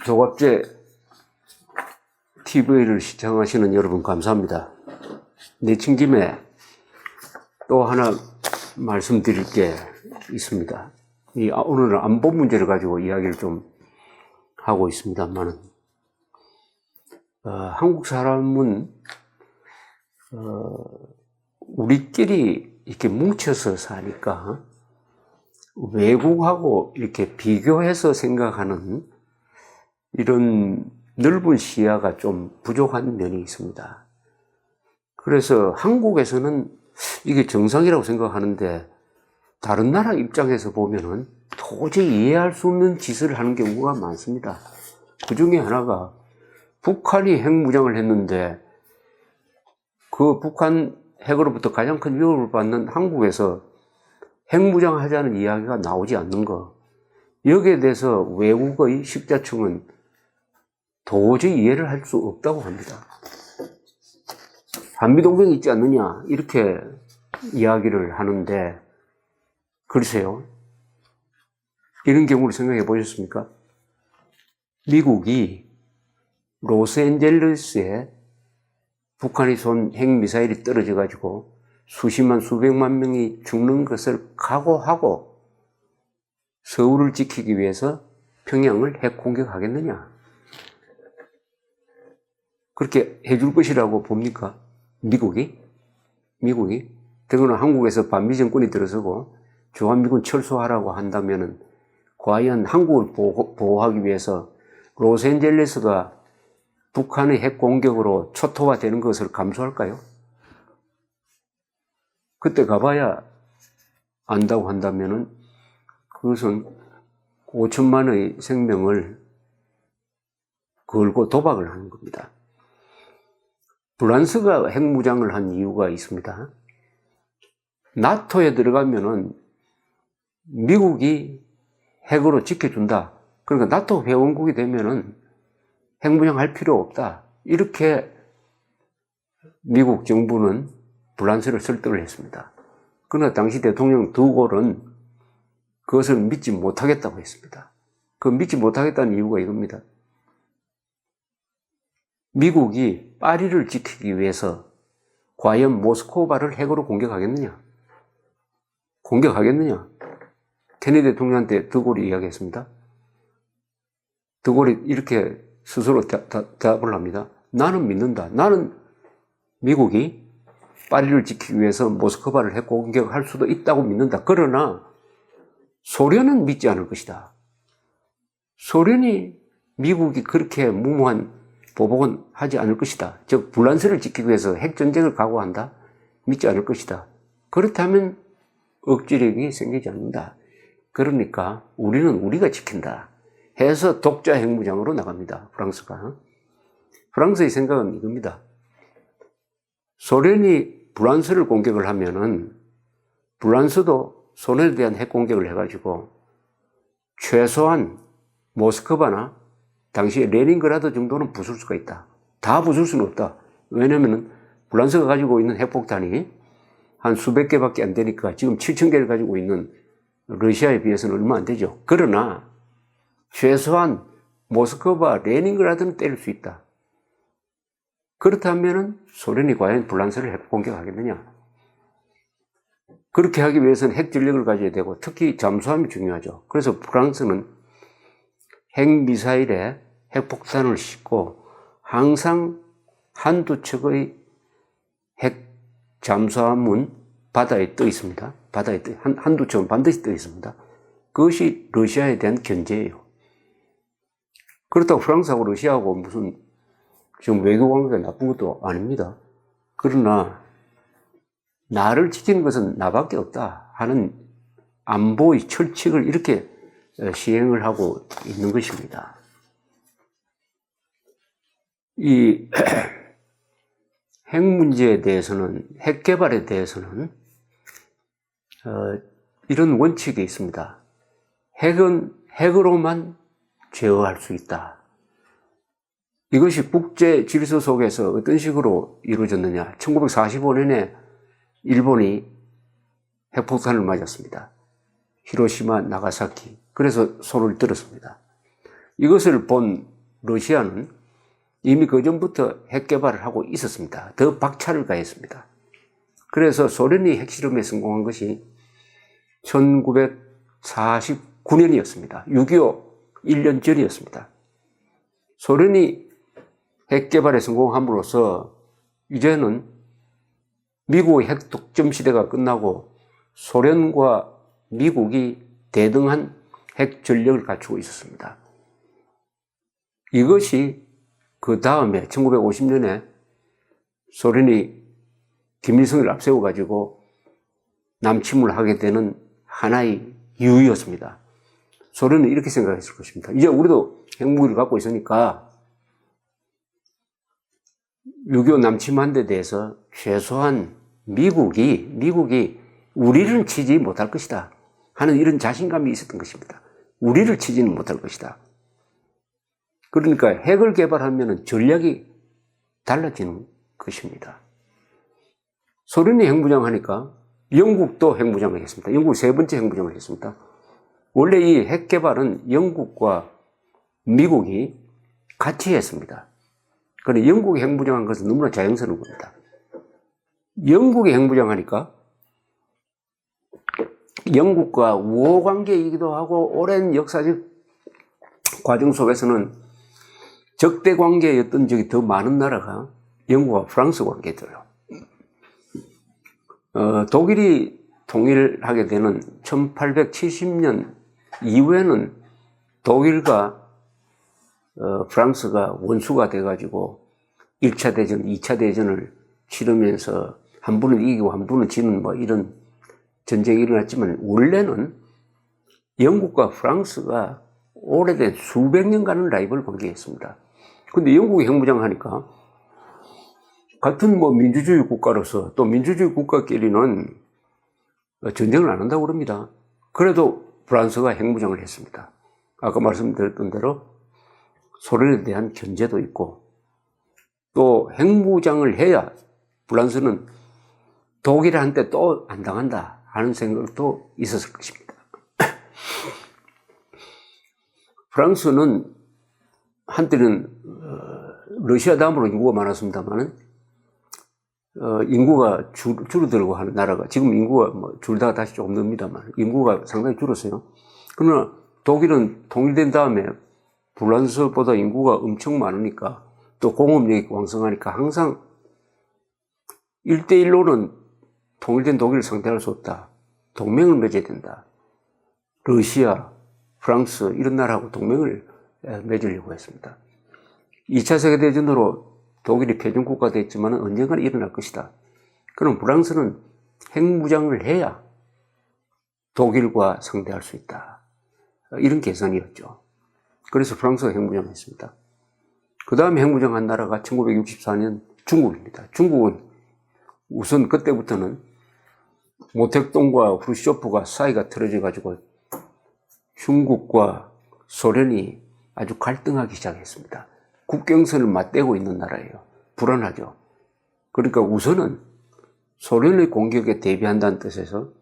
조갑제 TV를 시청하시는 여러분 감사합니다. 내친 김에 또 하나 말씀드릴 게 있습니다. 오늘은 안보 문제를 가지고 이야기를 좀 하고 있습니다만은, 한국 사람은, 우리끼리 이렇게 뭉쳐서 사니까 외국하고 이렇게 비교해서 생각하는 이런 넓은 시야가 좀 부족한 면이 있습니다. 그래서 한국에서는 이게 정상이라고 생각하는데 다른 나라 입장에서 보면은 도저히 이해할 수 없는 짓을 하는 경우가 많습니다. 그 중에 하나가 북한이 핵무장을 했는데 그 북한 핵으로부터 가장 큰 위협을 받는 한국에서 핵무장하자는 이야기가 나오지 않는 거. 여기에 대해서 외국의 식자층은 도저히 이해를 할 수 없다고 합니다. 한미동맹이 있지 않느냐 이렇게 이야기를 하는데, 글쎄요, 이런 경우를 생각해 보셨습니까? 미국이 로스앤젤레스에 북한이 쏜 핵미사일이 떨어져 가지고 수십만 수백만 명이 죽는 것을 각오하고 서울을 지키기 위해서 평양을 핵 공격하겠느냐? 그렇게 해줄 것이라고 봅니까? 미국이? 더구나 한국에서 반미 정권이 들어서고 주한미군 철수하라고 한다면은 과연 한국을 보호하기 위해서 로스앤젤레스가 북한의 핵 공격으로 초토화되는 것을 감수할까요? 그때 가봐야 안다고 한다면은 그것은 5천만의 생명을 걸고 도박을 하는 겁니다. 프랑스가 핵무장을 한 이유가 있습니다. 나토에 들어가면은 미국이 핵으로 지켜준다. 그러니까 나토 회원국이 되면은 핵무장할 필요 없다. 이렇게 미국 정부는 프랑스를 설득을 했습니다. 그러나 당시 대통령 드골은 그것을 믿지 못하겠다고 했습니다. 그 믿지 못하겠다는 이유가 이겁니다. 미국이 파리를 지키기 위해서 과연 모스크바를 핵으로 공격하겠느냐? 케네디 대통령한테 드골이 이야기했습니다. 드골이 이렇게 스스로 답을 합니다. 나는 믿는다. 나는 미국이 파리를 지키기 위해서 모스크바를 핵 공격할 수도 있다고 믿는다. 그러나 소련은 믿지 않을 것이다. 소련이 미국이 그렇게 무모한 보복은 하지 않을 것이다. 즉 불란스를 지키기 위해서 핵전쟁을 각오한다? 믿지 않을 것이다. 그렇다면 억지력이 생기지 않는다. 그러니까 우리는 우리가 지킨다 해서 독자 핵무장으로 나갑니다. 프랑스가. 프랑스의 생각은 이겁니다. 소련이 불란스를 공격을 하면은 불란스도 소련에 대한 핵 공격을 해가지고 최소한 모스크바나 당시에 레닌그라드 정도는 부술 수가 있다. 다 부술 수는 없다. 왜냐면은 불란스가 가지고 있는 핵폭탄이 한 수백 개밖에 안 되니까 지금 7,000개를 가지고 있는 러시아에 비해서는 얼마 안 되죠. 그러나 최소한 모스크바, 레닌그라드는 때릴 수 있다. 그렇다면은 소련이 과연 불란스를 핵 공격하겠느냐? 그렇게 하기 위해서는 핵 전력을 가져야 되고 특히 잠수함이 중요하죠. 그래서 프랑스는 핵미사일에 핵폭탄을 싣고 항상 한두 척의 핵 잠수함은 바다에 떠 있습니다. 한두 척은 반드시 떠 있습니다. 그것이 러시아에 대한 견제예요. 그렇다고 프랑스하고 러시아하고 무슨 지금 외교관계가 나쁜 것도 아닙니다. 그러나 나를 지키는 것은 나밖에 없다 하는 안보의 철칙을 이렇게 시행을 하고 있는 것입니다. 이 핵 문제에 대해서는, 핵 개발에 대해서는 이런 원칙이 있습니다. 핵은 핵으로만 제어할 수 있다. 이것이 국제 질서 속에서 어떤 식으로 이루어졌느냐. 1945년에 일본이 핵폭탄을 맞았습니다. 히로시마, 나가사키. 그래서 손을 들었습니다. 이것을 본 러시아는 이미 그 전부터 핵 개발을 하고 있었습니다. 더 박차를 가했습니다. 그래서 소련이 핵실험에 성공한 것이 1949년이었습니다. 6.25 1년 전이었습니다. 소련이 핵 개발에 성공함으로써 이제는 미국의 핵 독점 시대가 끝나고 소련과 미국이 대등한 핵 전력을 갖추고 있었습니다. 이것이 그 다음에 1950년에 소련이 김일성을 앞세워가지고 남침을 하게 되는 하나의 이유였습니다. 소련은 이렇게 생각했을 것입니다. 이제 우리도 핵무기를 갖고 있으니까 6.25 남침한 데 대해서 최소한 미국이 우리를 치지 못할 것이다 하는 이런 자신감이 있었던 것입니다. 우리를 치지는 못할 것이다. 그러니까 핵을 개발하면 전략이 달라지는 것입니다. 소련이 핵무장하니까 영국도 핵무장을 했습니다. 영국이 세 번째 핵무장을 했습니다. 원래 이 핵 개발은 영국과 미국이 같이 했습니다. 그런데 영국이 핵무장한 것은 너무나 자연스러운 겁니다. 영국이 핵무장하니까 영국과 우호 관계이기도 하고 오랜 역사적 과정 속에서는 적대 관계였던 적이 더 많은 나라가 영국과 프랑스 관계더라고요. 독일이 통일하게 되는 1870년 이후에는 독일과 프랑스가 원수가 돼가지고 1차 대전, 2차 대전을 치르면서 한 분은 이기고 한 분은 지는 뭐 이런 전쟁이 일어났지만 원래는 영국과 프랑스가 오래된 수백 년간의 라이벌 관계였습니다. 근데 영국이 핵무장을 하니까 같은 뭐 민주주의 국가로서 또 민주주의 국가끼리는 전쟁을 안 한다고 그럽니다. 그래도 프랑스가 핵무장을 했습니다. 아까 말씀드렸던 대로 소련에 대한 견제도 있고 또 핵무장을 해야 프랑스는 독일한테 또 안 당한다 하는 생각도 있었을 것입니다. 프랑스는 한때는 러시아 다음으로 인구가 많았습니다만 인구가 줄어들고 하는 나라가 지금 인구가 뭐 줄다가 다시 조금 늡니다만 인구가 상당히 줄었어요. 그러나 독일은 통일된 다음에 프랑스보다 인구가 엄청 많으니까 또 공업력이 왕성하니까 항상 1대1로는 통일된 독일을 상대할 수 없다. 동맹을 맺어야 된다. 러시아, 프랑스 이런 나라하고 동맹을 맺으려고 했습니다. 2차 세계대전으로 독일이 패전국가 됐지만 언젠가는 일어날 것이다. 그럼 프랑스는 핵무장을 해야 독일과 상대할 수 있다. 이런 계산이었죠. 그래서 프랑스가 핵무장을 했습니다. 그 다음에 핵무장한 나라가 1964년 중국입니다. 중국은 우선 그때부터는 모택동과 후르쇼프가 사이가 틀어져가지고 중국과 소련이 아주 갈등하기 시작했습니다. 국경선을 맞대고 있는 나라예요. 불안하죠. 그러니까 우선은 소련의 공격에 대비한다는 뜻에서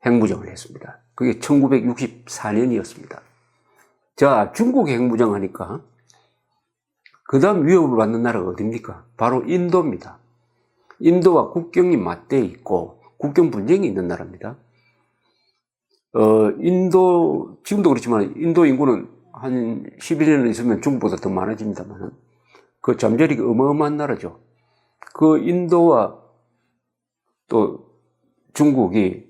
핵무장을 했습니다. 그게 1964년이었습니다. 자, 중국이 핵무장하니까 그 다음 위협을 받는 나라가 어디입니까? 바로 인도입니다. 인도와 국경이 맞대 있고 국경 분쟁이 있는 나라입니다. 인도, 지금도 그렇지만 인도 인구는 한 11년 있으면 중국보다 더 많아집니다만 그 잠재력이 어마어마한 나라죠. 그 인도와 또 중국이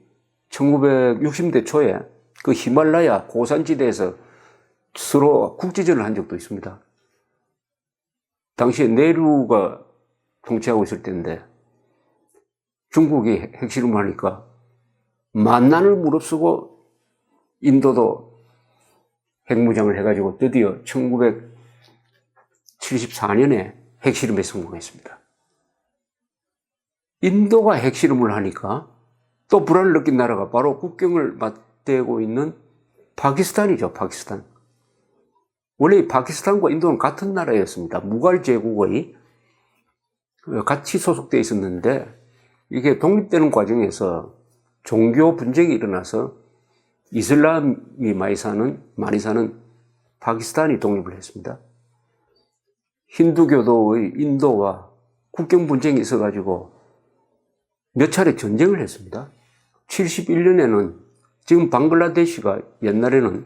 1960년대 초에 그 히말라야 고산지대에서 서로 국지전을 한 적도 있습니다. 당시에 네루가 통치하고 있을 때인데 중국이 핵실험을 하니까 만난을 무릅쓰고 인도도 핵무장을 해가지고 드디어 1974년에 핵실험에 성공했습니다. 인도가 핵실험을 하니까 또 불안을 느낀 나라가 바로 국경을 맞대고 있는 파키스탄이죠. 파키스탄. 원래 파키스탄과 인도는 같은 나라였습니다. 무갈 제국의 같이 소속되어 있었는데 이게 독립되는 과정에서 종교 분쟁이 일어나서 이슬람이 많이 사는 파키스탄이 독립을 했습니다. 힌두교도의 인도와 국경 분쟁이 있어가지고 몇 차례 전쟁을 했습니다. 71년에는 지금 방글라데시가 옛날에는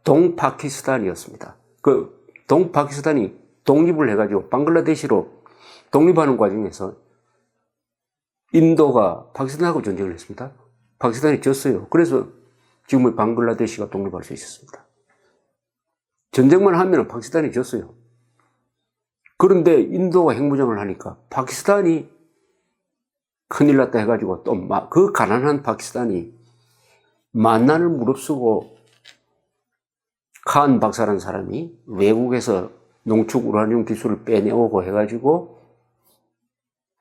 동파키스탄이었습니다. 그 동파키스탄이 독립을 해가지고 방글라데시로 독립하는 과정에서 인도가 파키스탄하고 전쟁을 했습니다. 파키스탄이 졌어요. 그래서 지금의 방글라데시가 독립할 수 있었습니다. 전쟁만 하면 파키스탄이 졌어요. 그런데 인도가 핵무장을 하니까 파키스탄이 큰일 났다 해가지고 또 그 가난한 파키스탄이 만난을 무릅쓰고 칸 박사라는 사람이 외국에서 농축 우라늄 기술을 빼내오고 해가지고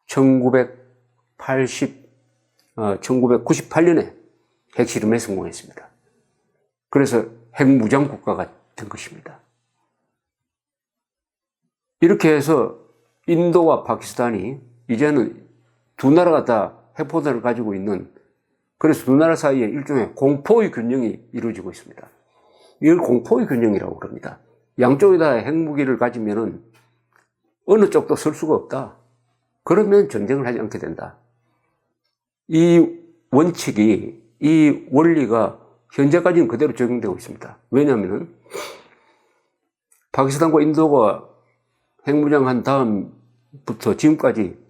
1998년에 핵실험에 성공했습니다. 그래서 핵무장 국가가 된 것입니다. 이렇게 해서 인도와 파키스탄이 이제는 두 나라가 다 핵포탄을 가지고 있는, 그래서 두 나라 사이에 일종의 공포의 균형이 이루어지고 있습니다. 이걸 공포의 균형이라고 그럽니다. 양쪽이 다 핵무기를 가지면은 어느 쪽도 설 수가 없다. 그러면 전쟁을 하지 않게 된다. 이 원칙이, 이 원리가 현재까지는 그대로 적용되고 있습니다. 왜냐하면 파키스탄과 인도가 핵무장한 다음부터 지금까지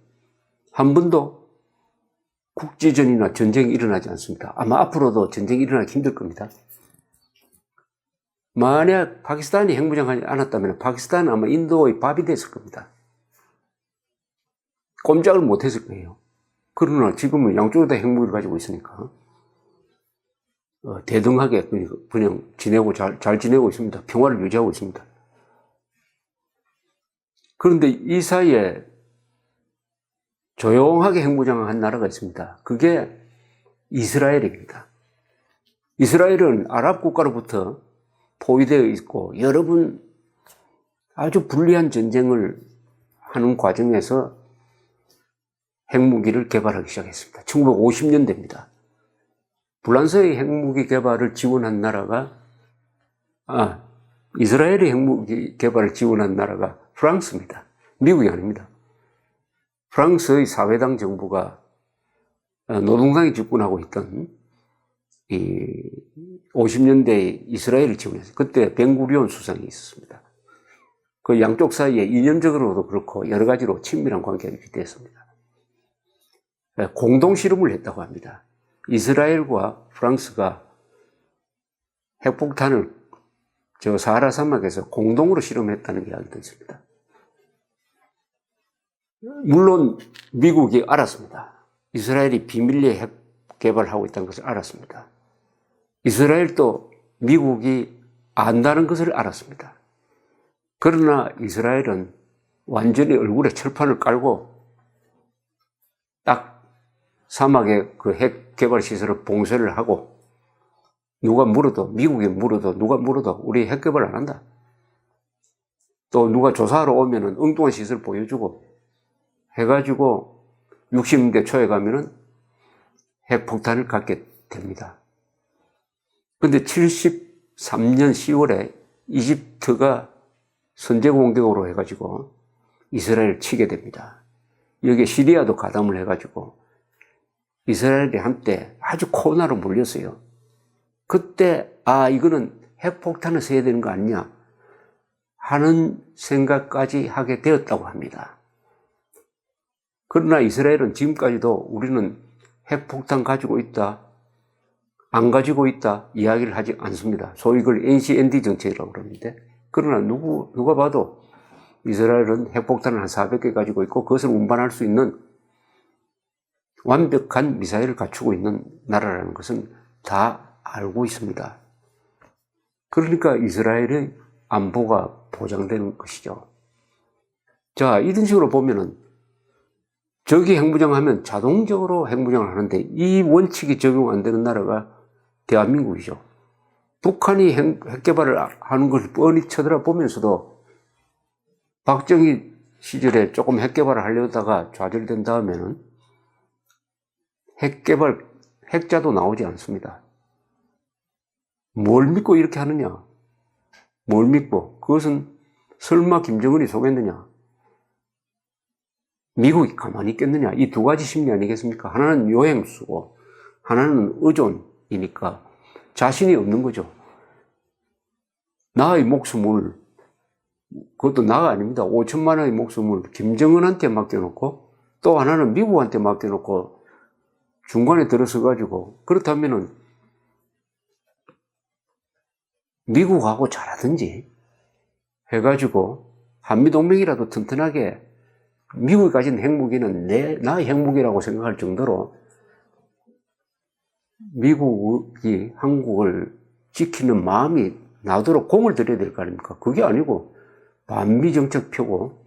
한 번도 국지전이나 전쟁이 일어나지 않습니다. 아마 앞으로도 전쟁이 일어나기 힘들 겁니다. 만약 파키스탄이 핵무장하지 않았다면 파키스탄은 아마 인도의 밥이 됐을 겁니다. 꼼짝을 못했을 거예요. 그러나 지금은 양쪽에 다 핵무기를 가지고 있으니까 대등하게 그냥 지내고 잘 지내고 있습니다. 평화를 유지하고 있습니다. 그런데 이 사이에 조용하게 핵무장을 한 나라가 있습니다. 그게 이스라엘입니다. 이스라엘은 아랍 국가로부터 포위되어 있고 여러 번 아주 불리한 전쟁을 하는 과정에서 핵무기를 개발하기 시작했습니다. 1950년대입니다. 프랑스의 핵무기 개발을 지원한 나라가, 이스라엘의 핵무기 개발을 지원한 나라가 프랑스입니다. 미국이 아닙니다. 프랑스의 사회당 정부가 노동당이 집권하고 있던 이 50년대에 이스라엘을 지원했어요. 그때 벤구리온 수상이 있었습니다. 그 양쪽 사이에 이념적으로도 그렇고 여러 가지로 친밀한 관계가 유지됐습니다. 공동 실험을 했다고 합니다. 이스라엘과 프랑스가 핵폭탄을 저 사하라 사막에서 공동으로 실험했다는 이야기도 있습니다. 물론 미국이 알았습니다. 이스라엘이 비밀리에 핵 개발하고 있다는 것을 알았습니다. 이스라엘도 미국이 안다는 것을 알았습니다. 그러나 이스라엘은 완전히 얼굴에 철판을 깔고 딱 사막에 그 핵 개발 시설을 봉쇄를 하고 누가 물어도, 미국이 물어도 누가 물어도 우리 핵 개발 안 한다. 또 누가 조사하러 오면은 엉뚱한 시설 보여주고 해가지고 60년대 초에 가면은 핵폭탄을 갖게 됩니다. 근데 73년 10월에 이집트가 선제 공격으로 해가지고 이스라엘을 치게 됩니다. 여기에 시리아도 가담을 해가지고 이스라엘이 한때 아주 코로나로 몰렸어요. 그때 이거는 핵폭탄을 써야 되는 거 아니냐 하는 생각까지 하게 되었다고 합니다. 그러나 이스라엘은 지금까지도 우리는 핵폭탄 가지고 있다, 안 가지고 있다 이야기를 하지 않습니다. 소위 이걸 NCND 정책이라고 그러는데, 그러나 누가 봐도 이스라엘은 핵폭탄을 한 400개 가지고 있고 그것을 운반할 수 있는 완벽한 미사일을 갖추고 있는 나라라는 것은 다 알고 있습니다. 그러니까 이스라엘의 안보가 보장되는 것이죠. 자, 이런 식으로 보면은 적이 핵무장하면 자동적으로 핵무장을 하는데 이 원칙이 적용 안 되는 나라가 대한민국이죠. 북한이 핵 개발을 하는 것을 뻔히 쳐다보면서도 박정희 시절에 조금 핵 개발을 하려다가 좌절된 다음에는 핵 개발, 핵자도 나오지 않습니다. 뭘 믿고 이렇게 하느냐? 뭘 믿고? 그것은 설마 김정은이 속였느냐? 미국이 가만히 있겠느냐? 이 두 가지 심리 아니겠습니까? 하나는 요행수고 하나는 의존이니까 자신이 없는 거죠. 나의 목숨을, 그것도 나가 아닙니다. 5천만 원의 목숨을 김정은한테 맡겨놓고 또 하나는 미국한테 맡겨놓고 중간에 들어서가지고, 그렇다면은 미국하고 잘하든지 해가지고 한미동맹이라도 튼튼하게, 미국이 가진 핵무기는 나의 핵무기라고 생각할 정도로 미국이 한국을 지키는 마음이 나도록 공을 들여야 될 거 아닙니까? 그게 아니고 반미 정책 펴고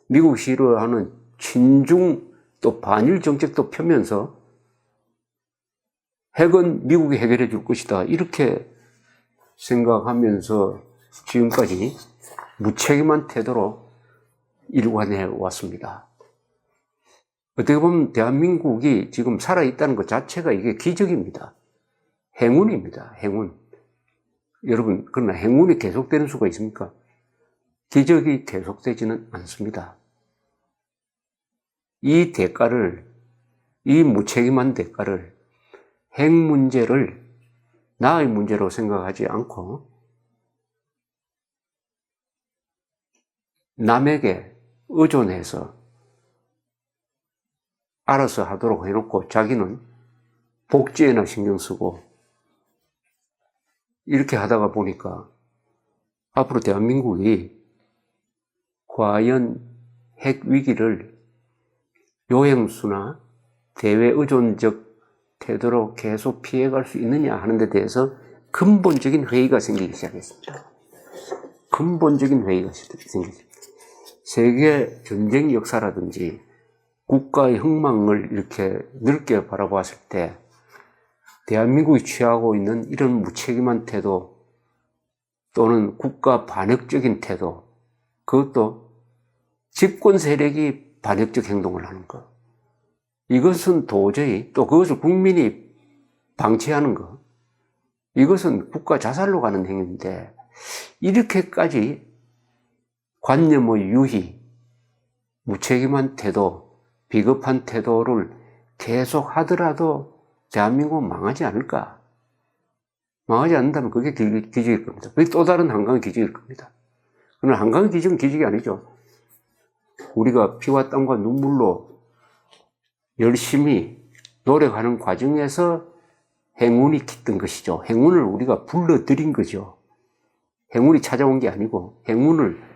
미국 싫어하는 친중 또 반일 정책도 펴면서 핵은 미국이 해결해 줄 것이다, 이렇게 생각하면서 지금까지 무책임한 태도로 일관해 왔습니다. 어떻게 보면 대한민국이 지금 살아있다는 것 자체가 이게 기적입니다. 행운입니다. 행운. 여러분, 그러나 행운이 계속되는 수가 있습니까? 기적이 계속되지는 않습니다. 이 대가를, 이 무책임한 대가를, 핵 문제를 나의 문제로 생각하지 않고 남에게 의존해서 알아서 하도록 해놓고 자기는 복지에나 신경 쓰고, 이렇게 하다가 보니까 앞으로 대한민국이 과연 핵 위기를 요행수나 대외 의존적 태도로 계속 피해갈 수 있느냐 하는 데 대해서 근본적인 회의가 생기기 시작했습니다. 근본적인 회의가 생겼습니다. 세계 전쟁 역사라든지 국가의 흥망을 이렇게 넓게 바라보았을 때 대한민국이 취하고 있는 이런 무책임한 태도 또는 국가 반역적인 태도, 그것도 집권 세력이 반역적 행동을 하는 것, 이것은 도저히, 또 그것을 국민이 방치하는 것, 이것은 국가 자살로 가는 행위인데, 이렇게까지 관념의 유희, 무책임한 태도, 비겁한 태도를 계속 하더라도 대한민국은 망하지 않을까? 망하지 않는다면 그게 기적일 겁니다. 그게 또 다른 한강의 기적일 겁니다. 그러나 한강의 기적은 기적이 아니죠. 우리가 피와 땀과 눈물로 열심히 노력하는 과정에서 행운이 깃든 것이죠. 행운을 우리가 불러들인 거죠. 행운이 찾아온 게 아니고 행운을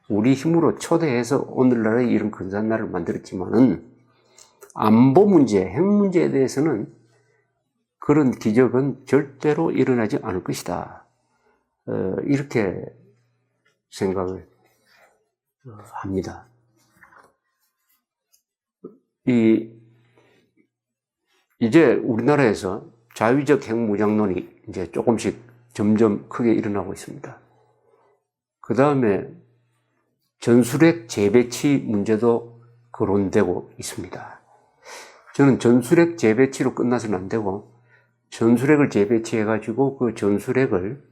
우리 힘으로 초대해서 오늘날의 이런 근사한 날을 만들었지만은, 안보 문제, 핵 문제에 대해서는 그런 기적은 절대로 일어나지 않을 것이다. 이렇게 생각을 합니다. 이제 우리나라에서 자위적 핵무장론이 이제 조금씩 점점 크게 일어나고 있습니다. 그 다음에 전술핵 재배치 문제도 거론되고 있습니다. 저는 전술핵 재배치로 끝나서는 안 되고, 전술핵을 재배치해가지고 그 전술핵을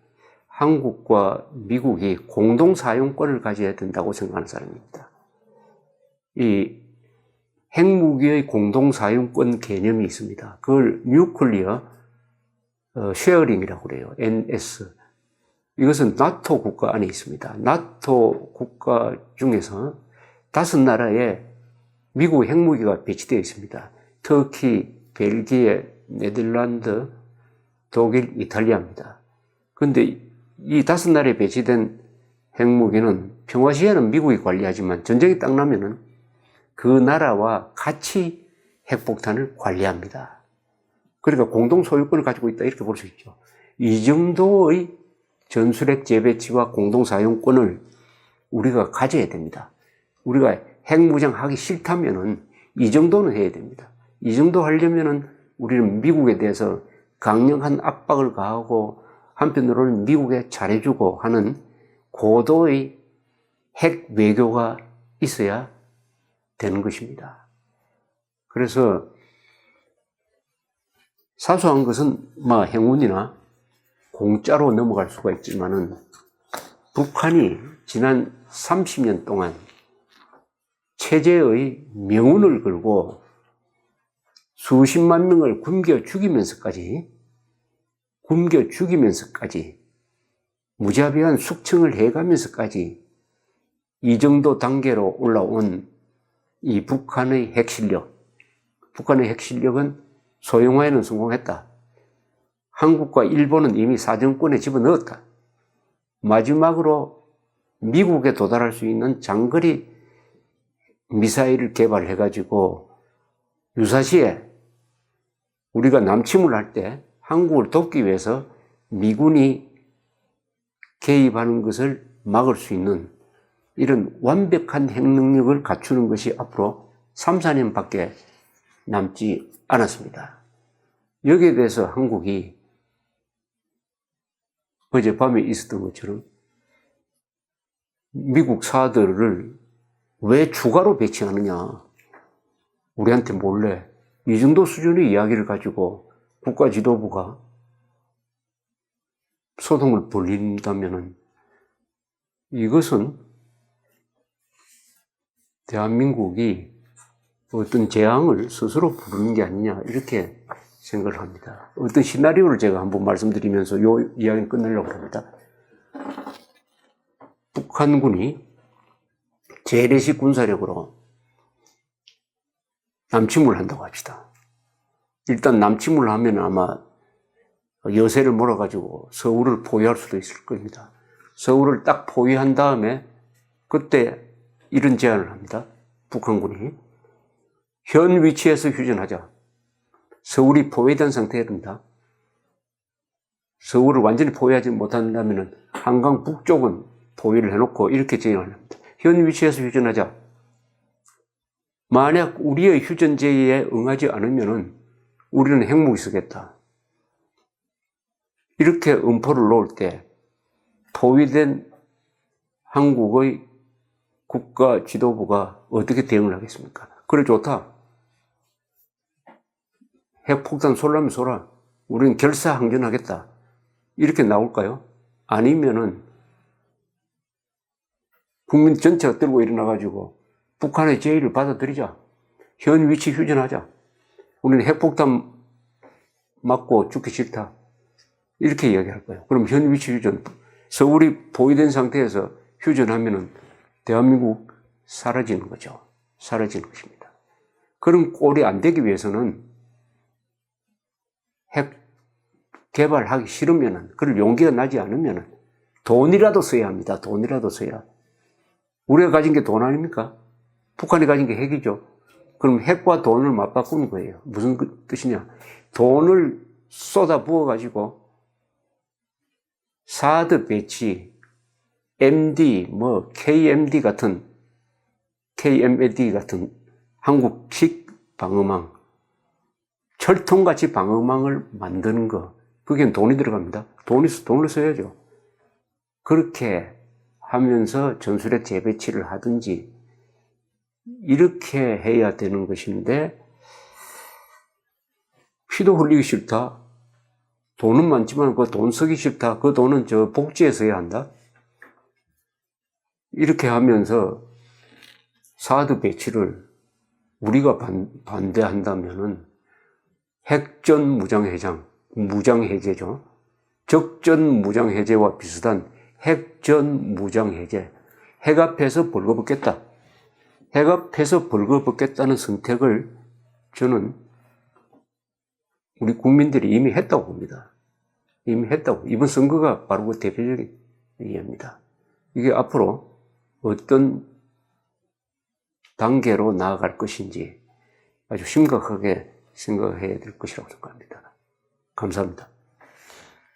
한국과 미국이 공동 사용권을 가져야 된다고 생각하는 사람입니다. 이 핵무기의 공동 사용권 개념이 있습니다. 그걸 뉴클리어 쉐어링이라고 그래요. NS. 이것은 나토 국가 안에 있습니다. 나토 국가 중에서 5나라에 미국 핵무기가 배치되어 있습니다. 터키, 벨기에, 네덜란드, 독일, 이탈리아입니다. 그런데 이 5나라에 배치된 핵무기는 평화시에는 미국이 관리하지만 전쟁이 딱 나면은 그 나라와 같이 핵폭탄을 관리합니다. 그러니까 공동 소유권을 가지고 있다, 이렇게 볼 수 있죠. 이 정도의 전술핵 재배치와 공동 사용권을 우리가 가져야 됩니다. 우리가 핵무장하기 싫다면은 이 정도는 해야 됩니다. 이 정도 하려면은 우리는 미국에 대해서 강력한 압박을 가하고 한편으로는 미국에 잘해주고 하는 고도의 핵 외교가 있어야 되는 것입니다. 그래서 사소한 것은 행운이나 공짜로 넘어갈 수가 있지만은 북한이 지난 30년 동안 체제의 명운을 걸고 수십만 명을 굶겨 죽이면서까지 무자비한 숙청을 해가면서까지 이 정도 단계로 올라온 이 북한의 핵실력은 소형화에는 성공했다. 한국과 일본은 이미 사정권에 집어넣었다. 마지막으로 미국에 도달할 수 있는 장거리 미사일을 개발해가지고 유사시에 우리가 남침을 할 때 한국을 돕기 위해서 미군이 개입하는 것을 막을 수 있는 이런 완벽한 핵 능력을 갖추는 것이 앞으로 3, 4년밖에 남지 않았습니다. 여기에 대해서 한국이 어젯밤에 있었던 것처럼 미국 사들을 왜 추가로 배치하느냐, 우리한테 몰래 이 정도 수준의 이야기를 가지고 국가 지도부가 소동을 벌린다면은 이것은 대한민국이 어떤 재앙을 스스로 부르는 게 아니냐, 이렇게 생각을 합니다. 어떤 시나리오를 제가 한번 말씀드리면서 이 이야기를 끝내려고 합니다. 북한군이 재래식 군사력으로 남침을 한다고 합시다. 일단 남침을 하면 아마 여세를 몰아가지고 서울을 포위할 수도 있을 겁니다. 서울을 딱 포위한 다음에 그때 이런 제안을 합니다. 북한군이 현 위치에서 휴전하자. 서울이 포위된 상태입니다. 서울을 완전히 포위하지 못한다면 한강 북쪽은 포위를 해놓고 이렇게 제안을 합니다. 현 위치에서 휴전하자. 만약 우리의 휴전 제의에 응하지 않으면 우리는 핵무기 쓰겠다. 이렇게 음포를 놓을 때 포위된 한국의 국가 지도부가 어떻게 대응을 하겠습니까? 그래, 좋다. 핵폭탄 쏠라면 쏘라. 우리는 결사항전하겠다. 이렇게 나올까요? 아니면은 국민 전체가 들고 일어나가지고 북한의 제의를 받아들이자. 현 위치 휴전하자. 우리는 핵폭탄 맞고 죽기 싫다. 이렇게 이야기할 거예요. 그럼 현 위치 휴전. 서울이 포위된 상태에서 휴전하면은 대한민국 사라지는 거죠. 사라지는 것입니다. 그런 꼴이 안 되기 위해서는 핵 개발하기 싫으면은, 그럴 용기가 나지 않으면은 돈이라도 써야 합니다. 돈이라도 써야. 우리가 가진 게 돈 아닙니까? 북한이 가진 게 핵이죠. 그럼 핵과 돈을 맞바꾸는 거예요. 무슨 뜻이냐? 돈을 쏟아 부어가지고 사드 배치, MD, KMD 같은 한국식 방어망, 철통같이 방어망을 만드는 거, 그게 돈이 들어갑니다. 돈을 써야죠. 그렇게 하면서 전술핵 재배치를 하든지 이렇게 해야 되는 것인데, 피도 흘리기 싫다. 돈은 많지만 그 돈 쓰기 싫다. 그 돈은 복지에 써야 한다. 이렇게 하면서 사드 배치를 우리가 반대한다면은 핵전 무장해제죠. 적전 무장해제와 비슷한 핵전 무장해제. 핵 앞에서 벌거벗겠다. 핵 앞에서 벌거벗겠다는 선택을 저는 우리 국민들이 이미 했다고 봅니다. 이미 했다고. 이번 선거가 바로 그 대표적인 이해입니다. 이게 앞으로 어떤 단계로 나아갈 것인지 아주 심각하게 생각해야 될 것이라고 생각합니다. 감사합니다.